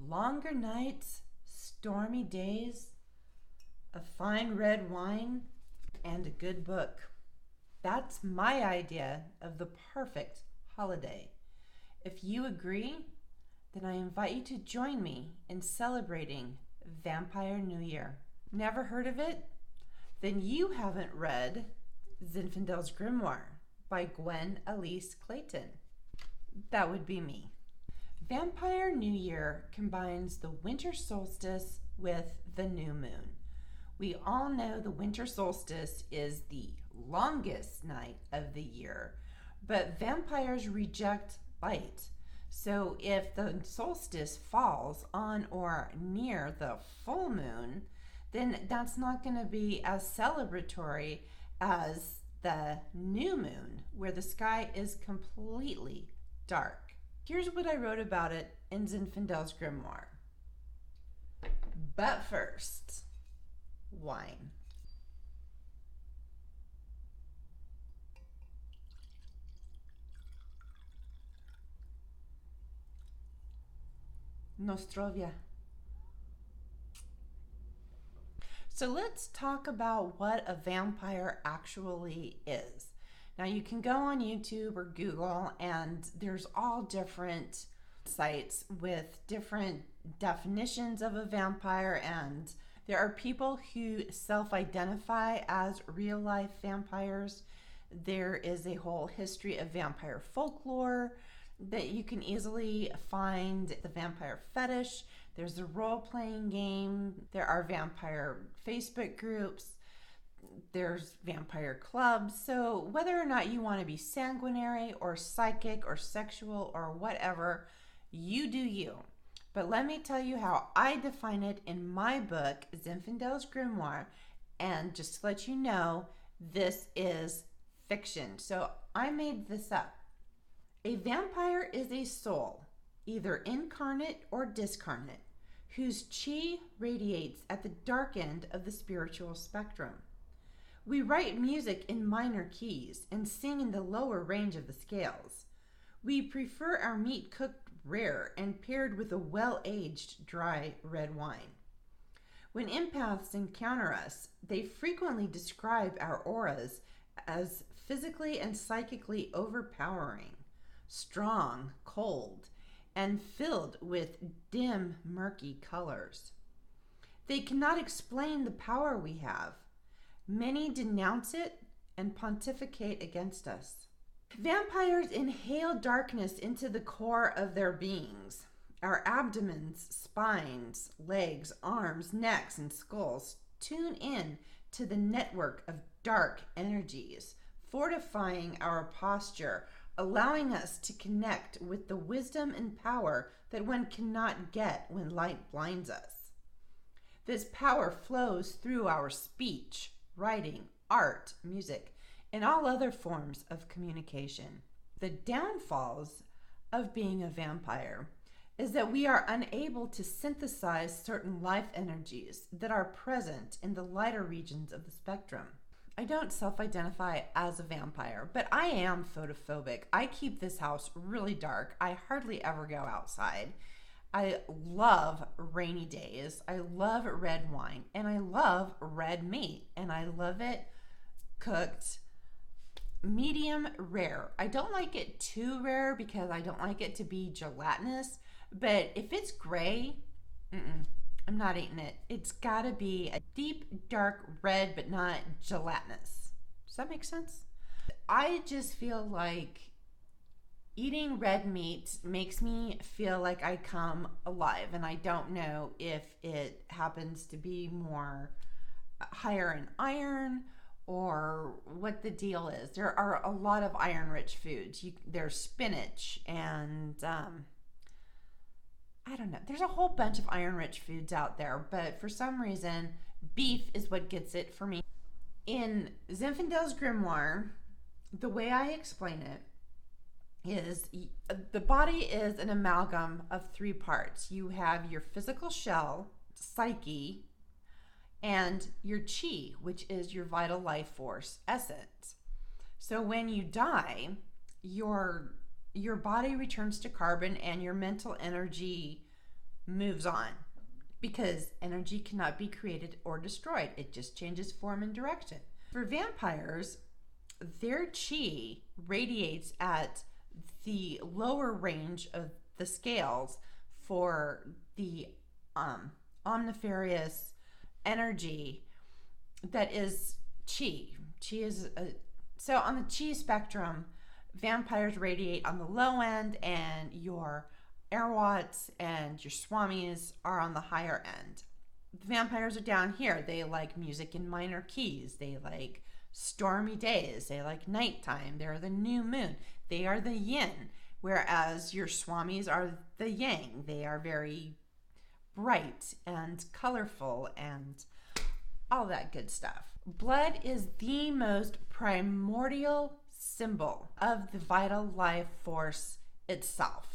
Longer nights, stormy days, a fine red wine, and a good book. That's my idea of the perfect holiday. If you agree, then I invite you to join me in celebrating Vampire New Year. Never heard of it? Then you haven't read Zinfandel's Grimoire by Gwen Alyce Clayton. That would be me. Vampire New Year combines the winter solstice with the new moon. We all know the winter solstice is the longest night of the year, but vampires reject light. So if the solstice falls on or near the full moon, then that's not going to be as celebratory as the new moon, where the sky is completely dark. Here's what I wrote about it in Zinfandel's Grimoire. But first, wine. Nostrovia. So let's talk about what a vampire actually is. Now you can go on YouTube or Google and there's all different sites with different definitions of a vampire, and there are people who self-identify as real-life vampires. There is a whole history of vampire folklore that you can easily find. The vampire fetish, there's a role-playing game, there are vampire Facebook groups, there's vampire clubs. So whether or not you want to be sanguinary or psychic or sexual or whatever, you do you. But let me tell you how I define it in my book, Zinfandel's Grimoire. And just to let you know, this is fiction. So I made this up. A vampire is a soul, either incarnate or discarnate, whose chi radiates at the dark end of the spiritual spectrum. We write music in minor keys and sing in the lower range of the scales. We prefer our meat cooked rare and paired with a well-aged dry red wine. When empaths encounter us, they frequently describe our auras as physically and psychically overpowering, strong, cold, and filled with dim, murky colors. They cannot explain the power we have. Many denounce it and pontificate against us. Vampires inhale darkness into the core of their beings. Our abdomens, spines, legs, arms, necks, and skulls tune in to the network of dark energies, fortifying our posture, allowing us to connect with the wisdom and power that one cannot get when light blinds us. This power flows through our speech, writing, art, music, and all other forms of communication. The downfalls of being a vampire is that we are unable to synthesize certain life energies that are present in the lighter regions of the spectrum. I don't self-identify as a vampire, but I am photophobic. I keep this house really dark. I hardly ever go outside. I love rainy days. I love red wine, and I love red meat, and I love it cooked medium rare. I don't like it too rare because I don't like it to be gelatinous, but if it's gray, I'm not eating it. It's gotta be a deep, dark red, but not gelatinous. Does that make sense? I just feel like eating red meat makes me feel like I come alive, and I don't know if it happens to be more higher in iron or what the deal is. There are a lot of iron-rich foods. There's spinach and I don't know. There's a whole bunch of iron-rich foods out there, but for some reason, beef is what gets it for me. In Zinfandel's Grimoire, the way I explain it is the body is an amalgam of three parts. You have your physical shell, psyche, and your chi, which is your vital life force essence. So when you die, your body returns to carbon and your mental energy moves on because energy cannot be created or destroyed. It just changes form and direction. For vampires, their chi radiates at the lower range of the scales for the omniferous energy that is chi. Chi is so on the chi spectrum, vampires radiate on the low end, and your Airwats and your Swamis are on the higher end. The vampires are down here. They like music in minor keys. They like stormy days. They like nighttime. They're the new moon. They are the yin, whereas your Swamis are the yang. They are very bright and colorful and all that good stuff. Blood is the most primordial symbol of the vital life force itself.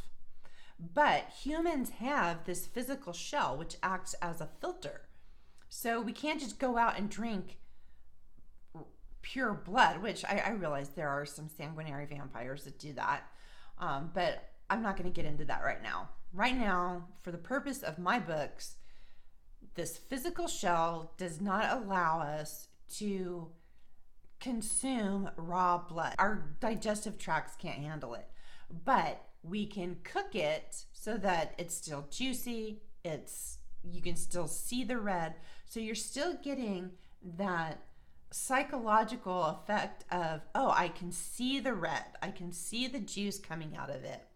But humans have this physical shell which acts as a filter. So we can't just go out and drink pure blood, which I realize there are some sanguinary vampires that do that. But I'm not going to get into that right now. Right now, for the purpose of my books, this physical shell does not allow us to consume raw blood. Our digestive tracts can't handle it. But we can cook it so that it's still juicy. You can still see the red. So you're still getting that psychological effect of, oh, I can see the red. I can see the juice coming out of it.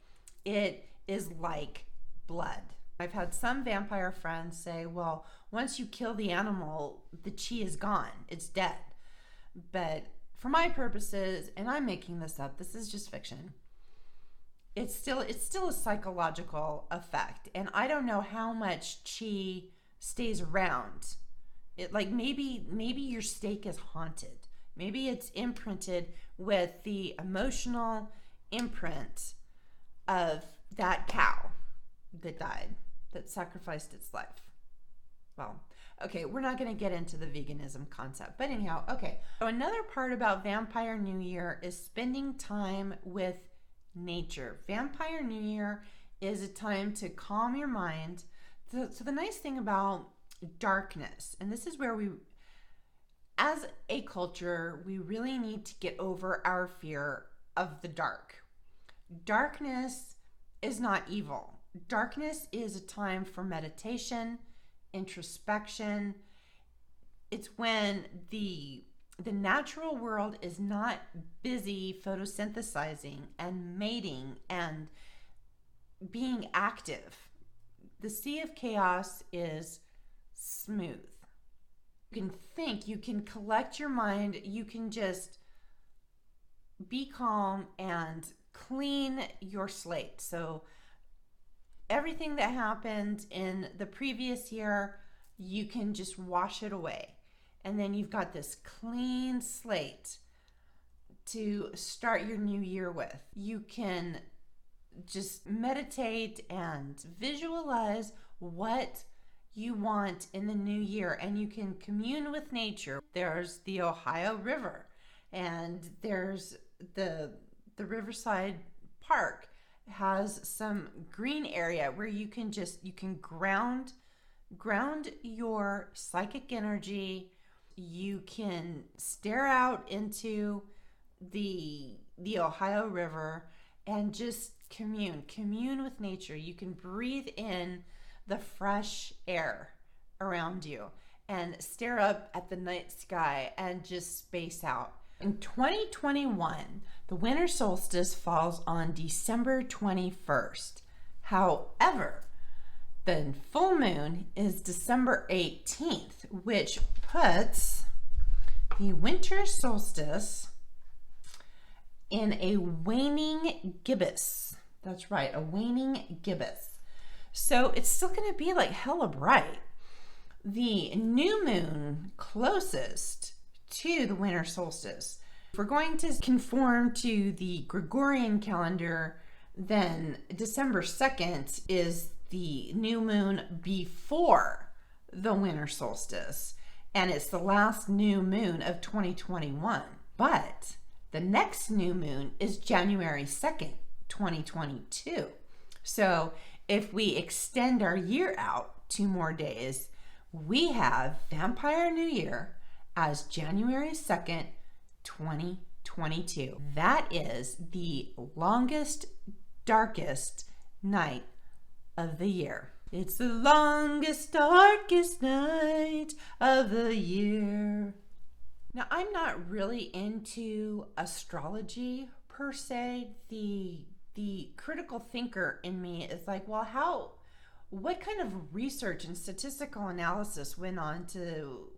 It is like blood. I've had some vampire friends say, well, once you kill the animal, the chi is gone. It's dead. But for my purposes, and I'm making this up, this is just fiction, it's still a psychological effect. And I don't know how much chi stays around. It, like, maybe your steak is haunted. Maybe it's imprinted with the emotional imprint of that cow that died, that sacrificed its life. Well, okay, we're not going to get into the veganism concept, but anyhow, okay. So another part about Vampire New Year is spending time with nature. Vampire New Year is a time to calm your mind. So the nice thing about darkness, and this is where we, as a culture, we really need to get over our fear of the dark. Darkness is not evil. Darkness is a time for meditation, introspection. It's when the natural world is not busy photosynthesizing and mating and being active. The sea of chaos is smooth. You can think, you can collect your mind, you can just be calm and clean your slate. So everything that happened in the previous year, you can just wash it away. And then you've got this clean slate to start your new year with. You can just meditate and visualize what you want in the new year, and you can commune with nature. There's the Ohio River, and there's the Riverside Park has some green area where you can ground your psychic energy. You can stare out into the Ohio River and just commune with nature. You can breathe in the fresh air around you and stare up at the night sky and just space out. In 2021, the winter solstice falls on December 21st. However, the full moon is December 18th, which puts the winter solstice in a waning gibbous. That's right, a waning gibbous. So it's still going to be like hella bright. The new moon closest to the winter solstice, if we're going to conform to the Gregorian calendar, then December 2nd is the new moon before the winter solstice, and it's the last new moon of 2021. But the next new moon is January 2nd, 2022. So If we extend our year out 2 more days, we have Vampire New Year as January 2nd, 2022. That is the longest, darkest night of the year. It's the longest, darkest night of the year. Now, I'm not really into astrology per se. The critical thinker in me is like, well, what kind of research and statistical analysis went on to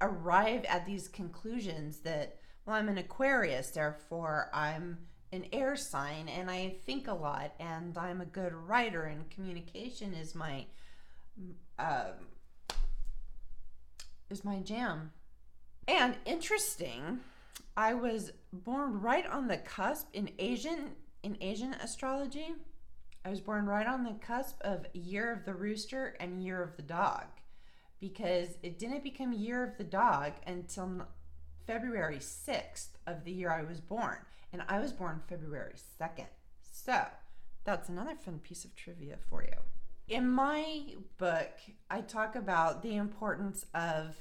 arrive at these conclusions that, well, I'm an Aquarius, therefore I'm an air sign and I think a lot and I'm a good writer and communication is my jam. And interesting, I was born right on the cusp in Asian astrology. I was born right on the cusp of Year of the Rooster and Year of the Dog, because it didn't become Year of the Dog until February 6th of the year I was born. And I was born February 2nd. So that's another fun piece of trivia for you. In my book, I talk about the importance of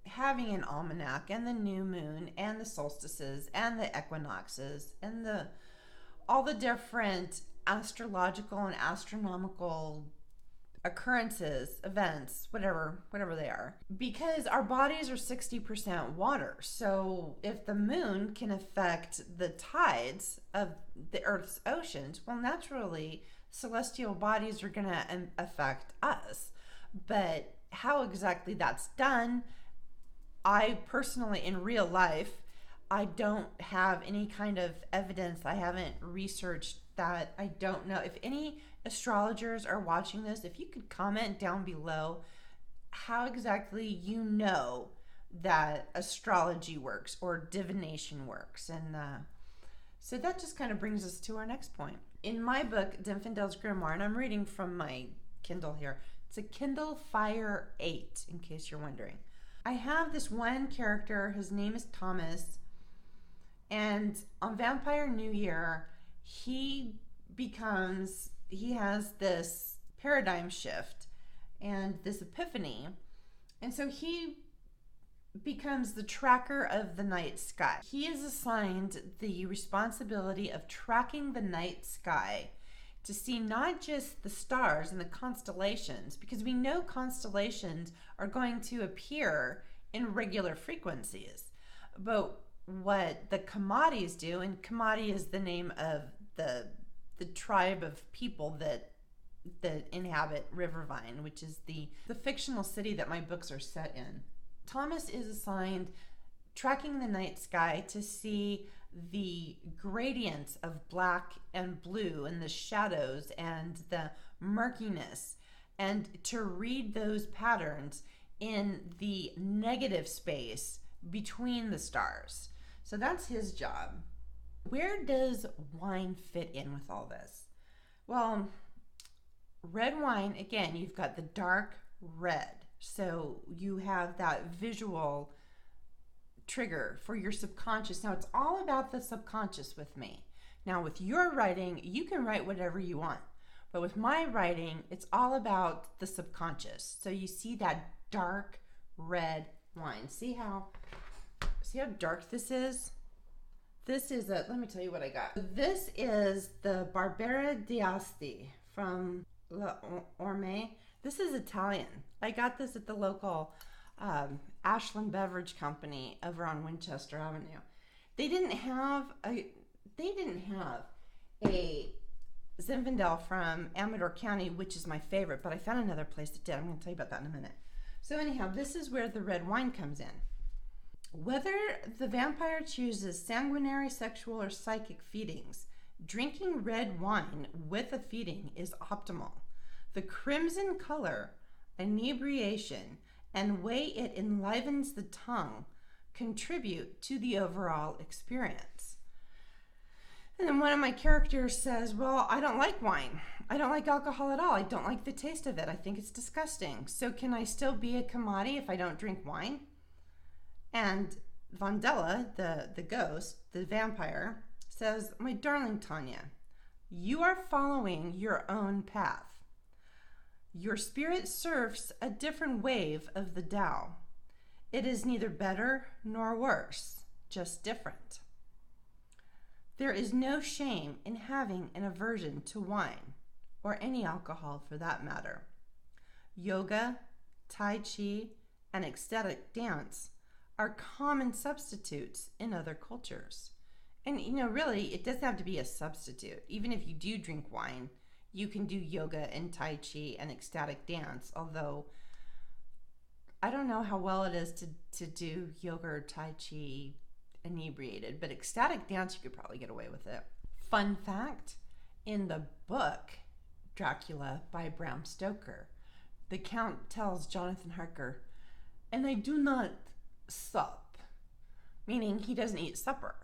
having an almanac and the new moon and the solstices and the equinoxes and all the different astrological and astronomical occurrences, events, whatever they are, because our bodies are 60% water. So if the moon can affect the tides of the Earth's oceans, well, naturally celestial bodies are going to affect us. But how exactly that's done, I personally, in real life, I don't have any kind of evidence. I haven't researched that. I don't know. If any astrologers are watching this, if you could comment down below how exactly you know that astrology works or divination works. And so that just kind of brings us to our next point. In my book, Zinfandel's Grimoire, and I'm reading from my Kindle here. It's a Kindle Fire 8, in case you're wondering. I have this one character, his name is Thomas, and on Vampire New Year, he has this paradigm shift and this epiphany, and so he becomes the tracker of the night sky. He is assigned the responsibility of tracking the night sky to see not just the stars and the constellations, because we know constellations are going to appear in regular frequencies, but what the Commodies do, and Commodie is the name of the tribe of people that inhabit Rivervine, which is the fictional city that my books are set in. Thomas is assigned tracking the night sky to see the gradients of black and blue and the shadows and the murkiness, and to read those patterns in the negative space between the stars. So that's his job. Where does wine fit in with all this? Well, red wine, again, you've got the dark red. So you have that visual trigger for your subconscious. Now, it's all about the subconscious with me. Now, with your writing, you can write whatever you want. But with my writing, it's all about the subconscious. So you see that dark red wine. See how dark this is? This is let me tell you what I got. This is the Barbera d'Asti from L'Orme. This is Italian. I got this at the local Ashland Beverage Company over on Winchester Avenue. They didn't have a Zinfandel from Amador County, which is my favorite, but I found another place that did. I'm going to tell you about that in a minute. So anyhow, this is where the red wine comes in. Whether the vampire chooses sanguinary, sexual, or psychic feedings, drinking red wine with a feeding is optimal. The crimson color, inebriation, and way it enlivens the tongue contribute to the overall experience. And then one of my characters says, well, I don't like wine. I don't like alcohol at all. I don't like the taste of it. I think it's disgusting. So can I still be a commodity if I don't drink wine? And Vandella, the ghost, the vampire, says, my darling Tanya, You are following your own path. Your spirit surfs a different wave of the Tao. It is neither better nor worse, just different. There is no shame in having an aversion to wine, or any alcohol for that matter. Yoga, Tai Chi, and ecstatic dance are common substitutes in other cultures. And really, it doesn't have to be a substitute. Even if you do drink wine, you can do yoga and Tai Chi and ecstatic dance, although I don't know how well it is to do yoga or Tai Chi inebriated, but ecstatic dance, you could probably get away with it. Fun fact, in the book Dracula by Bram Stoker, the Count tells Jonathan Harker, "And I do not sup," meaning he doesn't eat supper.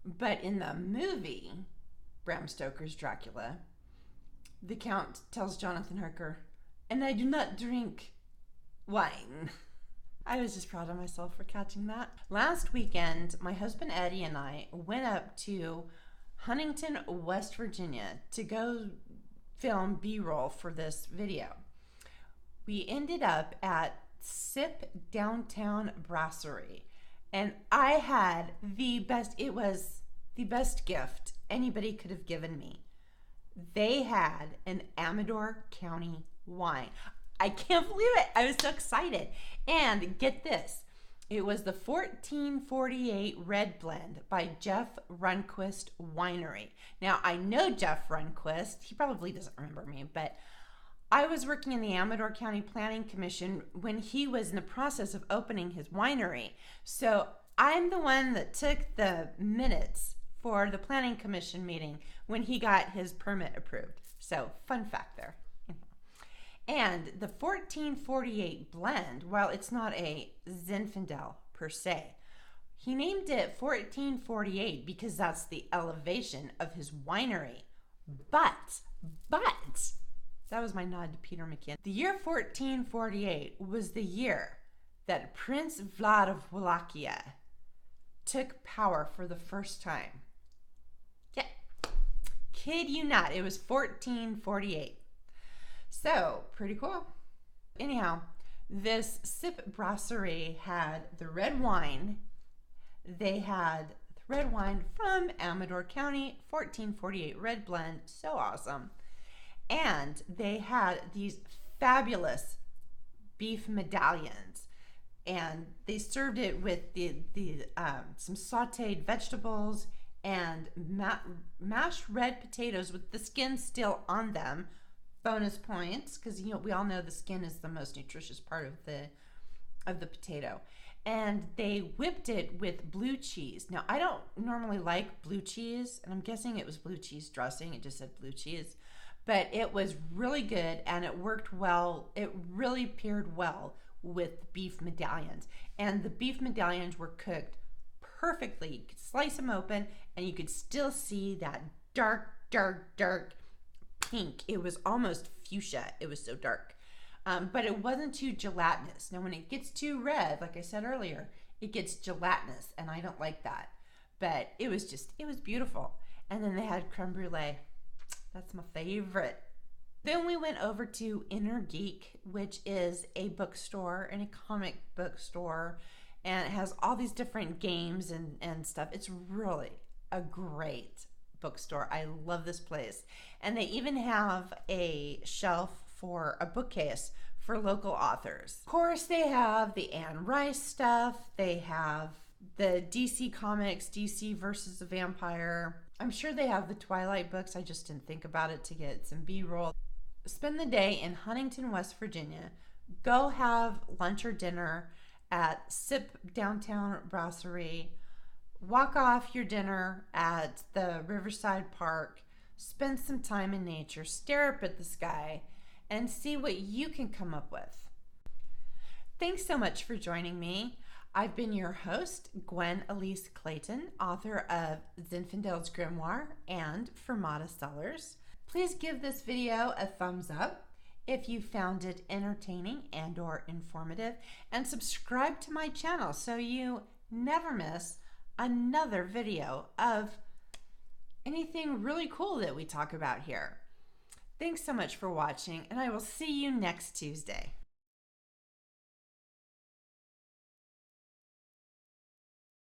But in the movie Bram Stoker's Dracula, the Count tells Jonathan Harker, "And I do not drink wine." I was just proud of myself for catching that. Last weekend, my husband Eddie and I went up to Huntington, West Virginia to go film B-roll for this video. We ended up at Sip Downtown Brasserie, and I had the best, it was the best gift anybody could have given me. They had an Amador County wine. I can't believe it. I was so excited. And get this, it was the 1448 Red Blend by Jeff Runquist Winery. Now, I know Jeff Runquist. He probably doesn't remember me, but I was working in the Amador County Planning Commission when he was in the process of opening his winery. So I'm the one that took the minutes for the Planning Commission meeting when he got his permit approved. So fun fact there. And the 1448 blend, while it's not a Zinfandel per se, he named it 1448 because that's the elevation of his winery. But, that was my nod to Peter McKinnon. The year 1448 was the year that Prince Vlad of Wallachia took power for the first time. Yeah, kid you not, it was 1448. So, pretty cool. Anyhow, this Sip Brasserie had the red wine. They had the red wine from Amador County, 1448 Red Blend. So awesome. And they had these fabulous beef medallions. And they served it with some sauteed vegetables and mashed red potatoes with the skin still on them. Bonus points, because we all know the skin is the most nutritious part of the potato. And they whipped it with blue cheese. Now, I don't normally like blue cheese, and I'm guessing it was blue cheese dressing. It just said blue cheese. But it was really good, and it worked well. It really paired well with beef medallions. And the beef medallions were cooked perfectly. You could slice them open, and you could still see that dark pink. It was almost fuchsia. It was so dark. But it wasn't too gelatinous. Now, when it gets too red, like I said earlier, it gets gelatinous, and I don't like that. But it was beautiful. And then they had creme brulee. That's my favorite. Then we went over to Inner Geek, which is a bookstore and a comic book store, and it has all these different games and stuff. It's really a great bookstore. I love this place. And they even have a shelf for a bookcase for local authors. Of course, they have the Anne Rice stuff. They have the DC Comics, DC versus the Vampire. I'm sure they have the Twilight books. I just didn't think about it to get some B-roll. Spend the day in Huntington, West Virginia. Go have lunch or dinner at Sip Downtown Brasserie. Walk off your dinner at the Riverside Park. Spend some time in nature. Stare up at the sky and see what you can come up with. Thanks so much for joining me. I've been your host, Gwen Alyce Clayton, author of Zinfandel's Grimoire and Fermata Sellers. Please give this video a thumbs up if you found it entertaining and or informative, and subscribe to my channel so you never miss another video of anything really cool that we talk about here. Thanks so much for watching, and I will see you next Tuesday.